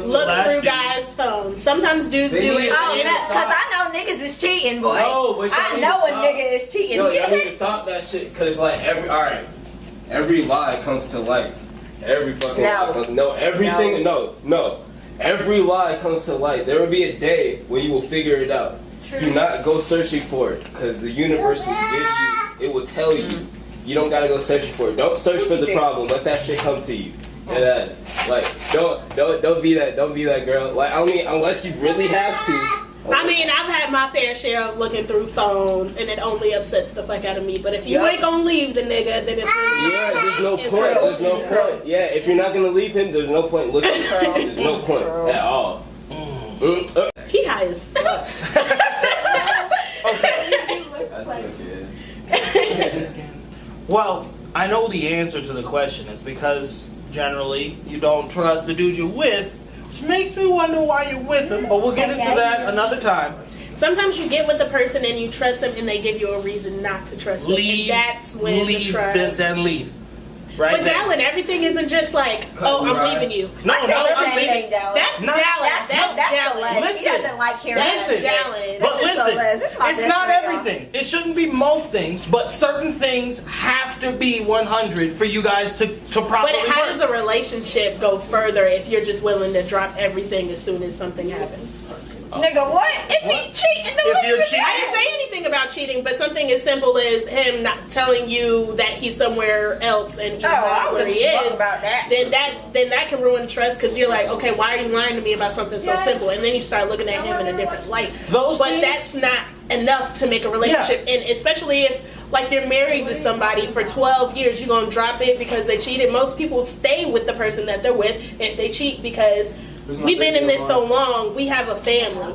look through guys' phones. Sometimes dudes do it. Oh, because I know niggas is cheating, boy. No, but I know a nigga is cheating. Yo, y'all need to stop that shit. Because, like, every lie comes to light. Every fucking lie comes every lie comes to light. There will be a day when you will figure it out. True. Do not go searching for it, because the universe will give you, it will tell you. You don't gotta go searching for it. Don't search for the problem. Let that shit come to you. And like, don't be that girl. Like, I mean, unless you really have to. I mean, I've had my fair share of looking through phones, and it only upsets the fuck out of me. But if you ain't gonna leave the nigga, then it's really there's no point. There's no point. Yeah, if you're not gonna leave him, there's no point looking. There's no point at all. He high as fuck. Well, I know the answer to the question is because generally you don't trust the dude you're with, which makes me wonder why you're with him, but we'll get into that another time. Sometimes you get with the person and you trust them and they give you a reason not to trust them. And that's when the trust... Then leave. Right but Dyllen, everything isn't just like, oh, I'm leaving you. No, I'm leaving. That's Dyllen. That's Dyllen. Listen, she doesn't like hearing that. That's Dyllen. But listen, it's not everything. It shouldn't be most things, but certain things have to be 100 for you guys to properly But how does a relationship go further if you're just willing to drop everything as soon as something happens? Nigga, what? If he cheating, I didn't say anything about cheating, but something as simple as him not telling you that he's somewhere else and he's not where he is, about that. then that can ruin trust because you're like, okay, why are you lying to me about something so simple? And then you start looking at him in a different light. But that's not enough to make a relationship, and especially if like you're married to somebody for 12 years, you're gonna drop it because they cheated. Most people stay with the person that they're with if they cheat because we've been in this so long, we have a family.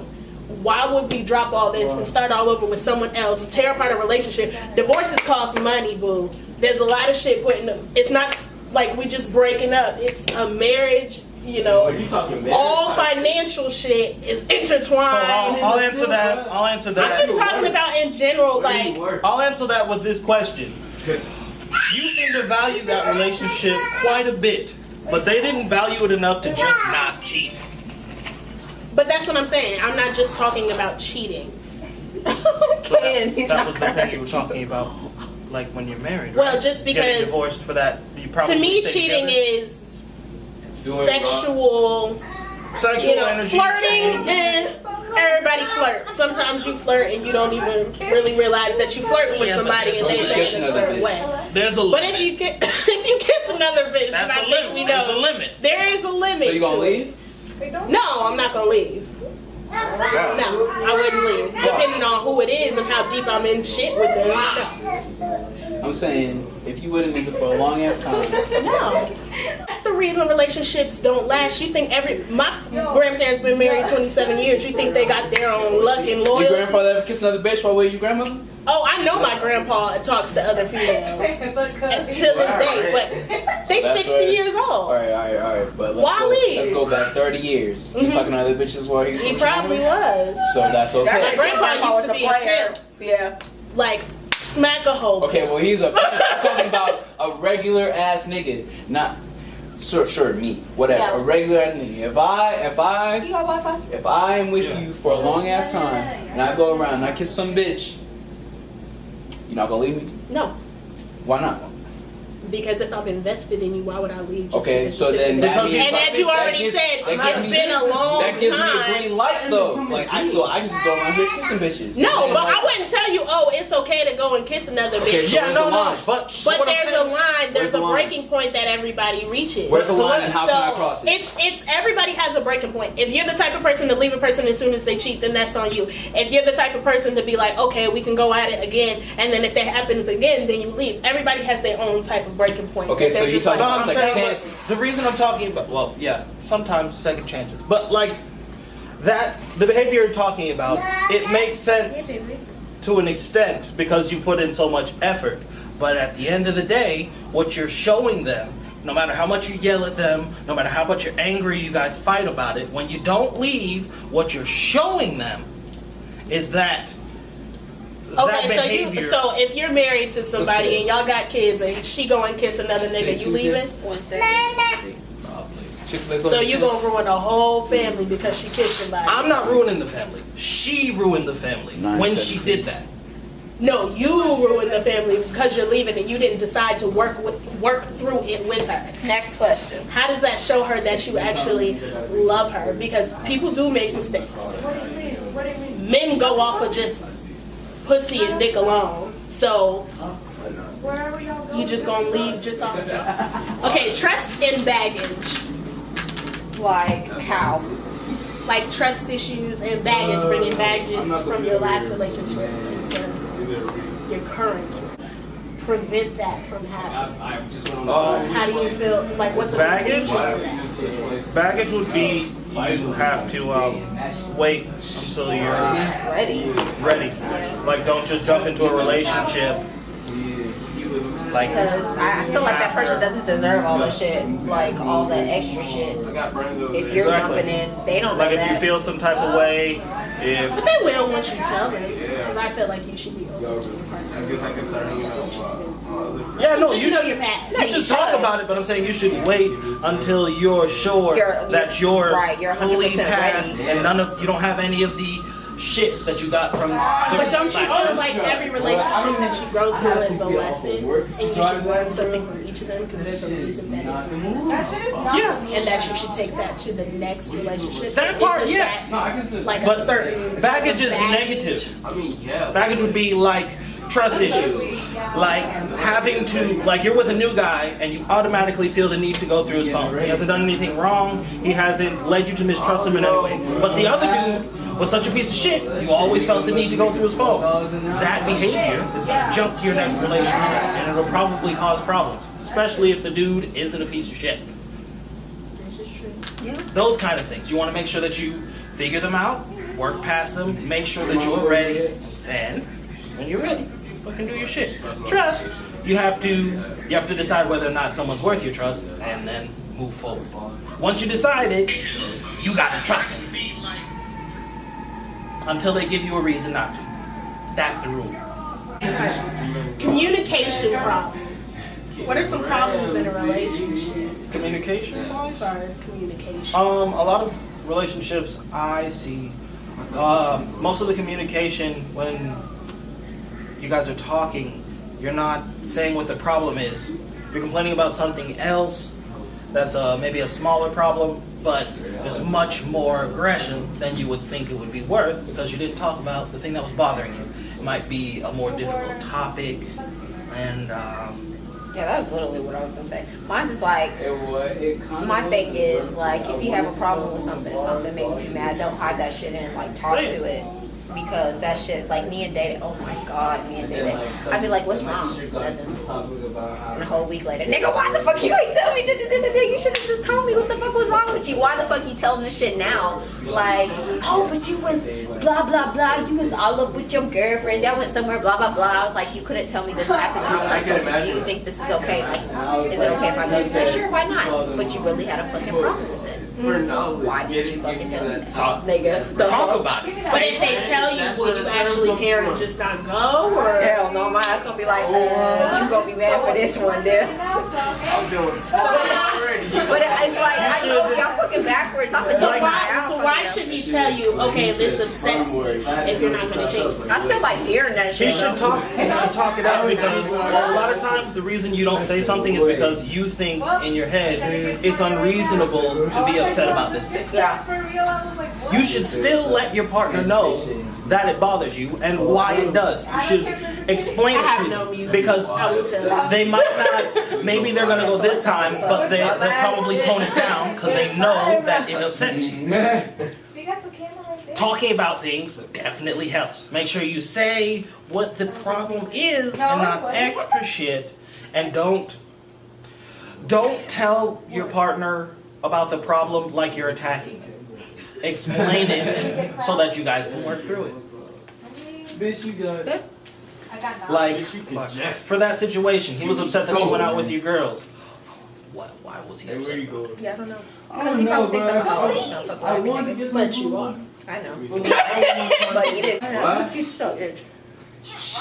Why would we drop all this and start all over with someone else, tear apart a relationship? Divorces cost money, boo. There's a lot of shit put in them. It's not like we just breaking up. It's a marriage, you know. All financial shit is intertwined. So I'll answer that. I'm just talking about in general, like. I'll answer that with this question. You seem to value that relationship quite a bit. But they didn't value it enough to just not cheat. But that's what I'm saying. I'm not just talking about cheating. That was the thing you were talking about, like when you're married, right? Well, just because getting divorced for that, you probably to me, cheating is sexual energy, flirting, and everybody flirts. Sometimes you flirt and you don't even really realize that you flirting with somebody and they take it a certain way. But if you kiss another bitch, that's a limit. We know there's a limit. There is a limit. So you gonna leave? No, I'm not gonna leave. No, I wouldn't leave. Depending on who it is and how deep I'm in shit with them. No. I'm saying, if you with a nigga for a long ass time. No. That's the reason relationships don't last. You think my grandparents been married 27 years. You think they got their own luck and loyalty? Your grandfather ever kiss another bitch while with your grandmother? Oh, I know my grandpa talks to other females until this day, but they 60 years old. All right. But let's go back 30 years. He's talking to other bitches while he's. He probably was. So that's okay. My grandpa used to be a pimp. Yeah. Like smack a hoe. Okay, well he's a pimp. I'm talking about a regular ass nigga, not. Sure, me, whatever. Yeah. A regular ass nigga. If I am with you for a long ass time and I go around and I kiss some bitch, you not gonna leave me? No. Why not? Because if I'm invested in you, why would I leave? Just okay, so then that means, and as you already said, it's been a long time. That gives me a green light though. Like I can just go around here kissing bitches. No, but I wouldn't tell you, oh, it's okay to go and kiss another bitch. So no. But there's a line. There's a breaking point that everybody reaches. Where's the line and how can I cross it? It's everybody has a breaking point. If you're the type of person to leave a person as soon as they cheat, then that's on you. If you're the type of person to be like, okay, we can go at it again, and then if that happens again, then you leave. Everybody has their own type of breaking point. Okay, so you're talking about second chances. The reason I'm talking about, well, yeah, sometimes second chances, but like that, the behavior you're talking about, it makes sense to an extent because you put in so much effort. But at the end of the day, what you're showing them, no matter how much you yell at them, no matter how much you're angry, you guys fight about it, when you don't leave, what you're showing them is that. Okay, so if you're married to somebody and y'all got kids and she go and kiss another nigga, you leaving? Probably. So you gonna ruin the whole family because she kissed somebody? I'm not ruining the family. She ruined the family when she did that. No, you ruined the family because you're leaving and you didn't decide to work through it with her. Next question. How does that show her that you actually love her? Because people do make mistakes. Men go off of just pussy and dick alone. So you just gonna leave just off. Okay, trust and baggage. Like how? Like trust issues and baggage, bringing baggage from your last relationship into your current. Prevent that from happening. How do you feel? Like what's the Baggage? conclusion to that? Baggage would be you have to wait until you're ready. Like don't just jump into a relationship. Like, because I feel like that person doesn't deserve all the shit, like all that extra shit. If you're jumping in, they don't know like that. if you feel some type of way, But they will once you tell them. Because I feel like you should be open to your partner. yeah, no, Just you know should, your past. you should talk about it. But I'm saying you should wait until you're sure that you're fully 100% past ready. and you don't have any of the shit that you got from. But don't you feel like every relationship that you go through is a lesson, and you should learn something from each of them because there's a reason that and that you should take that to the next relationship. That part, Isn't yes. that like But a certain baggage is negative. Baggage would be like trust issues, like having to, like you're with a new guy and you automatically feel the need to go through his phone. He hasn't done anything wrong. He hasn't led you to mistrust him in any way. But the other dude was such a piece of shit, you always felt the need to go through his phone. That behavior is going to jump to your next relationship and it'll probably cause problems, especially if the dude isn't a piece of shit. This is true. Those kind of things. You want to make sure that you figure them out, work past them, make sure that you're ready, and when you're ready, fucking do your shit. Trust, you have to decide whether or not someone's worth your trust, and then move forward. Once you decide it, you gotta trust them. Until they give you a reason not to. That's the rule. Communication problems. What are some problems in a relationship Communication. as far as communication? A lot of relationships I see, most of the communication when you guys are talking, you're not saying what the problem is. You're complaining about something else that's maybe a smaller problem, but there's much more aggression than you would think it would be worth because you didn't talk about the thing that was bothering you. It might be a more difficult topic, and Yeah, that was literally what I was gonna say. Mine's is like, my thing is like, if you have a problem with something makes you mad, don't hide that shit and like talk to it. Because that shit, like me and Data, oh my god, me and Data, I'd be like, what's wrong? Nothing. And a whole week later, nigga, why the fuck you ain't tell me? You should have just told me what the fuck was wrong with you. Why the fuck you telling this shit now? Like, oh, but you was blah blah blah. You was all up with your girlfriends. Y'all went somewhere, blah blah blah. I was like, you couldn't tell me this at the time when I told you. Do you think this is okay? Like, is it okay if I go to say, sure, why not? But you really had a fucking problem with it. Why did you fucking tell me? Nigga, talk about it. But if they tell you, will you actually care and just not go? Or Hell no, my ass gonna be like, you gonna be mad for this one, dude. I'm doing so already. But it's like, I told you, I'm fucking backwards. I'm so why shouldn't he tell you, okay, this upsets me if you're not gonna change? I still like hearing that shit. He should talk it out because a lot of times the reason you don't say something is because you think in your head it's unreasonable to be upset about this thing. Yeah. You should still let your partner know that it bothers you and why it does. You should explain it to them because they might not, maybe they're gonna go this time, but they'll probably tone it down because they know that it upsets you. Talking about things definitely helps. Make sure you say what the problem is and not extra shit. And don't tell your partner about the problem like you're attacking it. Explain it so that you guys can work through it. Bitch, you got it. Like, for that situation, he was upset that you went out with your girls. Why was he upset? Yeah, I don't know. Because he probably thinks I'm a hoe. No, fuck I want to get some But you are. I know. But you didn't. What?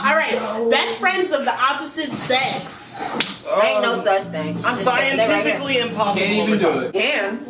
All right, best friends of the opposite sex. Ain't no such thing. I'm just Scientifically impossible. Can't even do it. Can.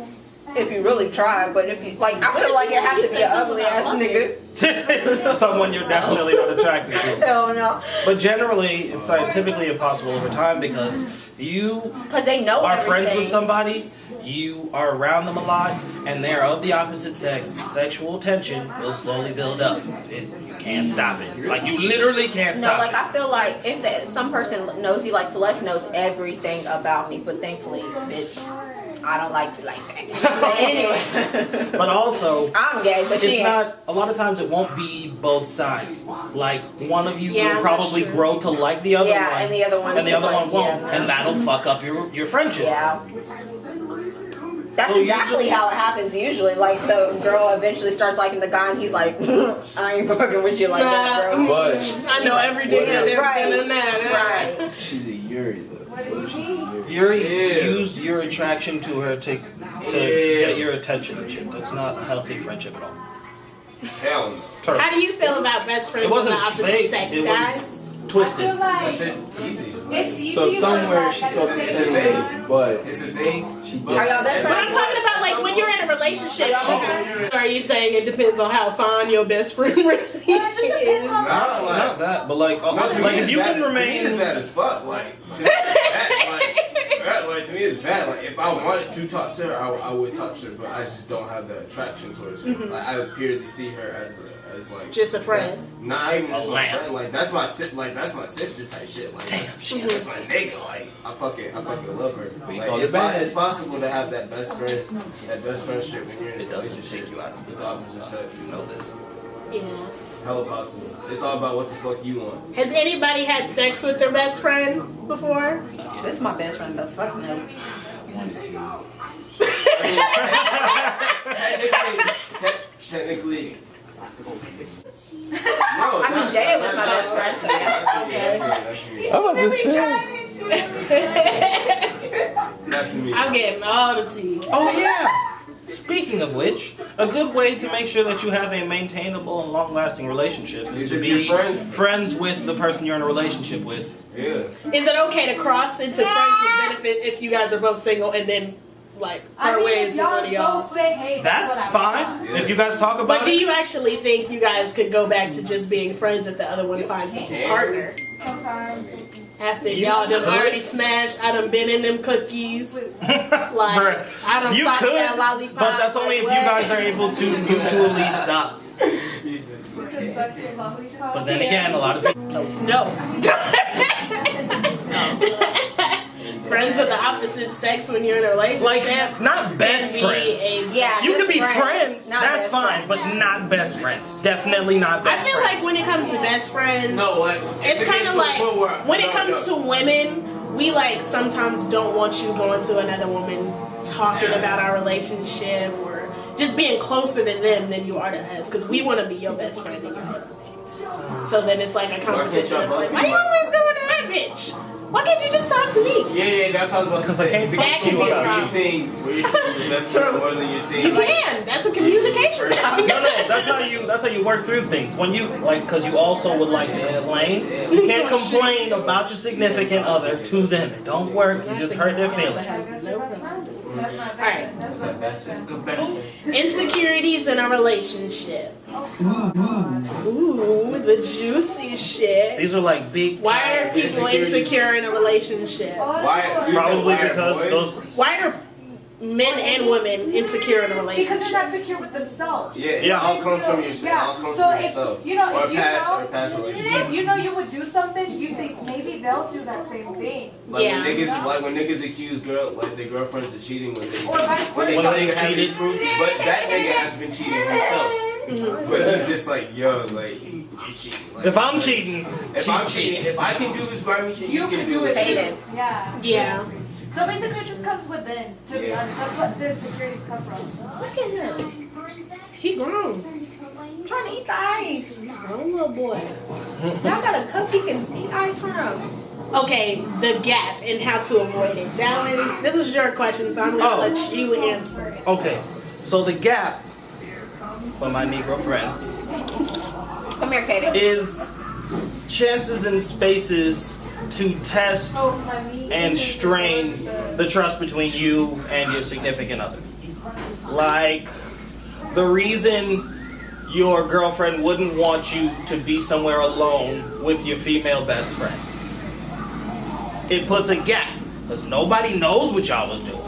if you really try. But if you like, I feel like it has to be an ugly ass nigga. Someone you're definitely not attracted to. Hell no. But generally, it's scientifically impossible over time because they know are everything. friends with somebody, you are around them a lot, and they're of the opposite sex. Sexual tension will slowly build up. You can't stop it. Like, you literally can't stop No, like it. I feel like if some person knows you, like Celeste knows everything about me, but thankfully, bitch, I don't like you like that. But anyway. But also, I'm gay, but she it's ain't. not, a lot of times it won't be both sides. Like, one of you Yeah, will probably that's grow to like the other one. And the other one, And the other one won't. Yeah, And that'll fuck up your friendship. yeah. That's So exactly usually- how it happens usually. Like, the girl eventually starts liking the guy, and he's like, I ain't fucking with you like that, bro. But I know every day that they've Right. been in that. Right. she's a Yuri though. Yuri used your attraction to her to get your attention and shit. That's not a healthy friendship at all. Hell no. Turtle. How do you feel about best friends It wasn't of the opposite fake. sex, It guys? was twisted. That's just easy. It's easy. So somewhere she felt the same way, but It's a thing. she did. Are y'all best But I'm friends? talking about like when you're in a relationship. Are you saying it depends on how fine your best friend really Well, it just depends is? on Not that, but like, No, to like me if it's you bad. can To me it's remain. bad as fuck. Like, to me it's bad. Like, to me it's bad. Like, if I wanted to talk to her, I would talk to her, but I just don't have the attraction towards her. Like, I appear to see her as like Just a friend. Not even just A my lamb. friend. Like, that's my sister type shit. Like, that's my nigga. Like, I fucking love her. We Like, call it's, it bad. it's possible to have that best friendship when you're in a It doesn't relationship. take you out of It's opposite sex. You know this. Yeah. Hella possible. It's all about what the fuck you want. Has anybody had sex with their best friend before? This is my best friend, so fuck no. Technically. No, I mean, Jada was my best friend, so yeah. I'm about to say. Not to me. I'm getting all the tea. Oh yeah. Speaking of which, a good way to make sure that you have a maintainable and long-lasting relationship is Is to if be you're friends with the person you're in a relationship with. Yeah. Is it okay to cross into friends with benefit if you guys are both single and then like I part mean, ways if with y'all one of y'all? both say, hey, That's what I fine want. Yeah. if you guys talk about But do it. you actually think you guys could go back to just being friends if the other one finds a partner? Sometimes. After You y'all done could. already smashed, I done been in them cookies. Like, Bruh, I done you sucked could, that lollipop. but that's only if you like, guys are able to mutually stop. But then again, a lot of people. No. Friends of the opposite sex when you're in a relationship. Like, not best can be friends. Yeah, You just can be friends, not that's best fine, friends. but not best friends. Definitely not I best feel friends. like when it comes to best friends, No, like it's kind of like when it comes to women, we like sometimes don't want you going to another woman talking about our relationship or just being closer to them than you are to us because we want to be your best friend in your head. So then it's like a competition. It's like, why you always going to that bitch? Why can't you just talk to me? Yeah, that's what I was about to Because I say. can't To talk get to you where about you're it. seeing your best friend more than you're seeing. You can. That's a communication. No, that's how you work through things. When you because you also would like to complain. You can't complain about your significant other to them. It don't work. You just hurt their feelings. Alright. Insecurities in a relationship. Ooh, the juicy shit. These are like big. Why are people insecure in a relationship? Why? You Probably said because boys? those. Why are men and women insecure in a Because relationship? they're not secure with themselves. Yeah, it Yeah. all comes from yourself. Yeah. All comes So from if yourself. you know, or if you past know, or past relationship. if you know you would do something, you think maybe they'll do that same thing. Like Yeah. when niggas accuse their girlfriends of cheating when they Or vice when they When don't they even have any cheated. proof, but that nigga has been cheating himself. But he's just like, yo, like you're cheating. Like, If I'm cheating, if I'm cheating, if I can do this grimy shit, You can do it Hated. too. Yeah. Yeah. So basically, it just comes within. To be Yeah. honest, that's what the insecurities come from. Look at him. He grown. I'm trying to eat the ice. Grown little boy. Y'all got a cup you can eat ice from. Okay, the gap and how to avoid it. Dyllen, this is your question, so I'm gonna let you answer it. okay. So the gap for my Negro friends Come here, Katie. is chances and spaces to test and strain the trust between you and your significant other. Like, the reason your girlfriend wouldn't want you to be somewhere alone with your female best friend. It puts a gap, because nobody knows what y'all was doing.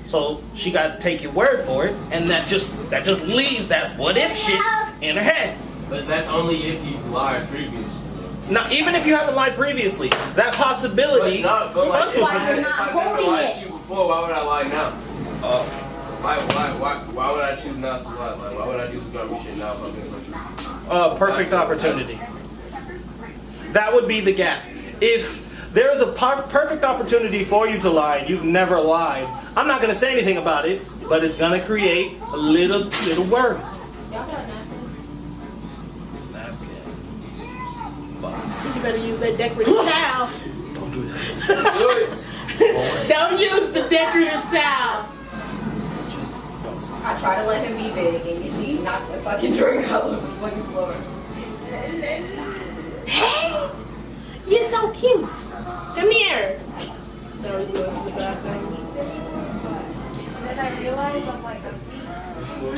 So she got to take your word for it, and that just leaves that what if shit in her head. But that's only if you lied previously. Now, even if you haven't lied previously, that possibility. But like, That's why you're not if I never holding lied it. to you before, why would I lie now? Why would I choose not to lie? Like, why would I do some garbage shit now if I'm being social? Perfect opportunity. That would be the gap. If there is a perfect opportunity for you to lie and you've never lied, I'm not going to say anything about it, but it's going to create a little worry. You better use that decorative towel. Don't do that. Don't use the decorative towel. I try to let him be big, and you see, he knocked the fucking drink all over the fucking floor. Hey, you're so cute. Come here. No, he's going to the bathroom. And then I realized I'm like,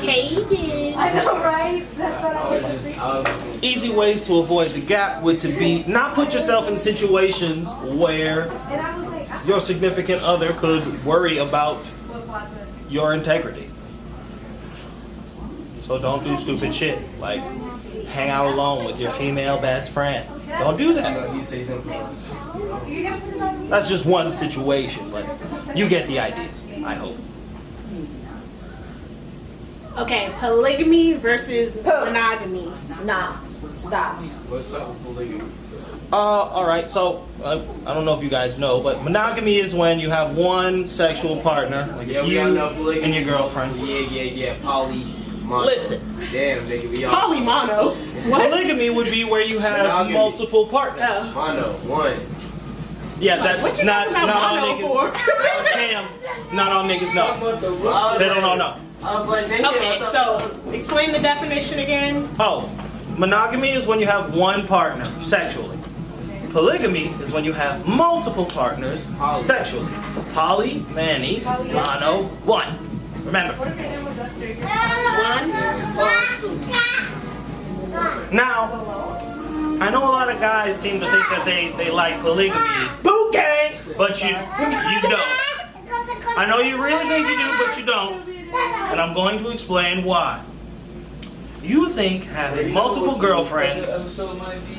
Kaden. I know, right? That's what I was thinking. Easy ways to avoid the gap would to be not put yourself in situations where And I was like, your significant other could worry about your integrity. So don't do stupid shit like hang out alone with your female best friend. Don't do that. He say something. That's just one situation, but you get the idea, I hope. Okay, polygamy versus monogamy. Nah, stop. What's up with polygamy? Alright, so I don't know if you guys know, but monogamy is when you have one sexual partner, like Yeah, it's we you all know polygamy. and your girlfriend. Yeah. Poly. Mono. Listen. Damn, nigga, we all. Polymono. What? Polygamy would be where you have Monogamy. multiple partners. Oh. Mono. One. Yeah, that's What you not talking about all mono niggas. for? Damn, not all niggas know. They don't all know. I was like, nigga, Okay, so explain the definition again. Oh, monogamy is when you have one partner sexually. Polygamy is when you have multiple partners sexually. Poly, many, mono, one. Remember. what if your name was Esther? One or two. Now, I know a lot of guys seem to think that they like polygamy, Boot gang. but you don't. I know you really think you do, but you don't. And I'm going to explain why. You think having multiple girlfriends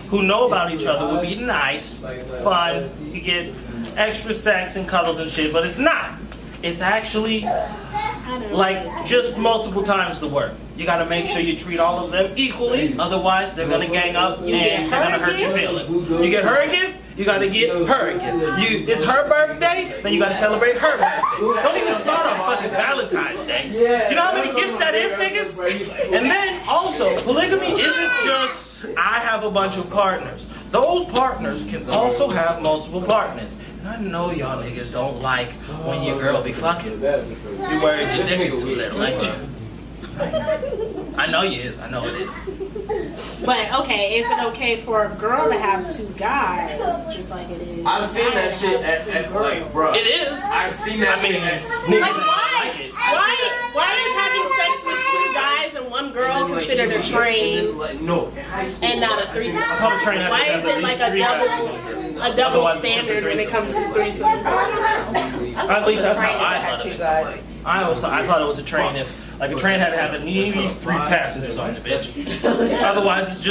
who know about each other would be nice, fun, you get extra sex and cuddles and shit, but it's not. It's actually like just multiple times the work. You gotta make sure you treat all of them equally, otherwise they're gonna gang up and you're gonna hurt your feelings. You get her a gift, you gotta get her a gift. It's her birthday, then you gotta celebrate her birthday. Don't even start on fucking Valentine's Day. You know how many gifts that is, niggas? And then also, polygamy isn't just I have a bunch of partners. Those partners can also have multiple partners. And I know y'all niggas don't like when your girl be fucking. You worried your dick is too little, ain't you? I know you is. I know it is. But okay, is it okay for a girl to have two guys, just like it is? I've seen that shit at like, bro. It is. I've seen that shit at niggas Like don't why? like it. Why is having sex with two guys and one girl considered a train No. and not a threesome? I thought a train had to Why have is at it like least a three double Otherwise it's just a standard when it threesome. comes to threesome? At least that's how I Had thought two of it. guys. I thought it was a train. If like a train had to have at least 3 passengers on the bitch. Otherwise, it's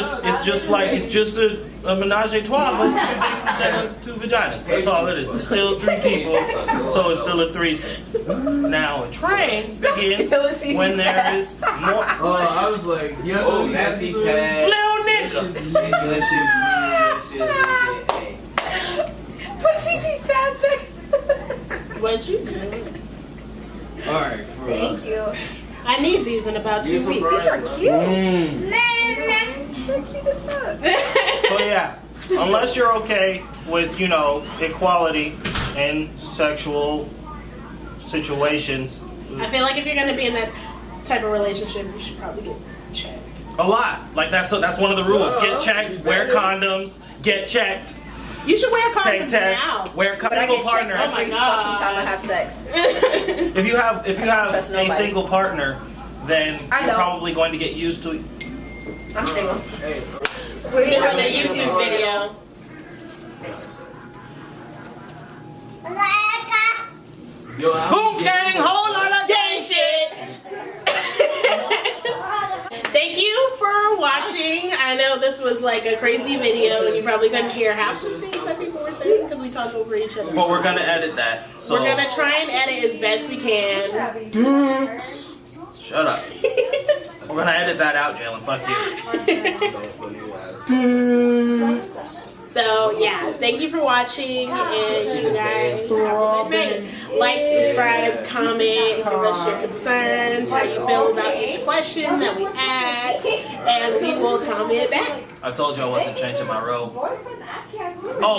just a menage a trois, but 2 dicks instead of 2 vaginas. That's all it is. It's still 3 people, so it's still a threesome. Now a train begins when there is more. Oh, I was like, yo, oh, nasty pad. Little nigga. That shit, Put CC's pad back. What you do? alright, bro. Thank you. I need these in about 2 These are weeks. These are cute. Mm. They're cute as fuck. So yeah, unless you're okay with equality in sexual situations, I feel like if you're gonna be in that type of relationship, you should probably get checked. a lot like that's one of the rules. Get checked. Wear condoms. Get checked. You should wear take condoms tests, now. wear But I single get partner. checked every fucking time I have sex. If you have Trust a nobody. single partner, then I you're don't. probably going to get used to it. I'm single. We have a YouTube video. Boom gang, whole lot of gang shit. Thank you for watching. I know this was like a crazy video and you probably couldn't hear half the things that people were saying because we talk over each other. But we're gonna edit that. So We're gonna try and edit as best we can. shut up. We're gonna edit that out, Jalen. Fuck you. So yeah, thank you for watching and you guys have a good night. Like, subscribe, comment, give us your concerns, how you feel about each question that we asked, and we will comment back. I told you I wasn't changing my robe. Boyfriend, I can't do it. Oh.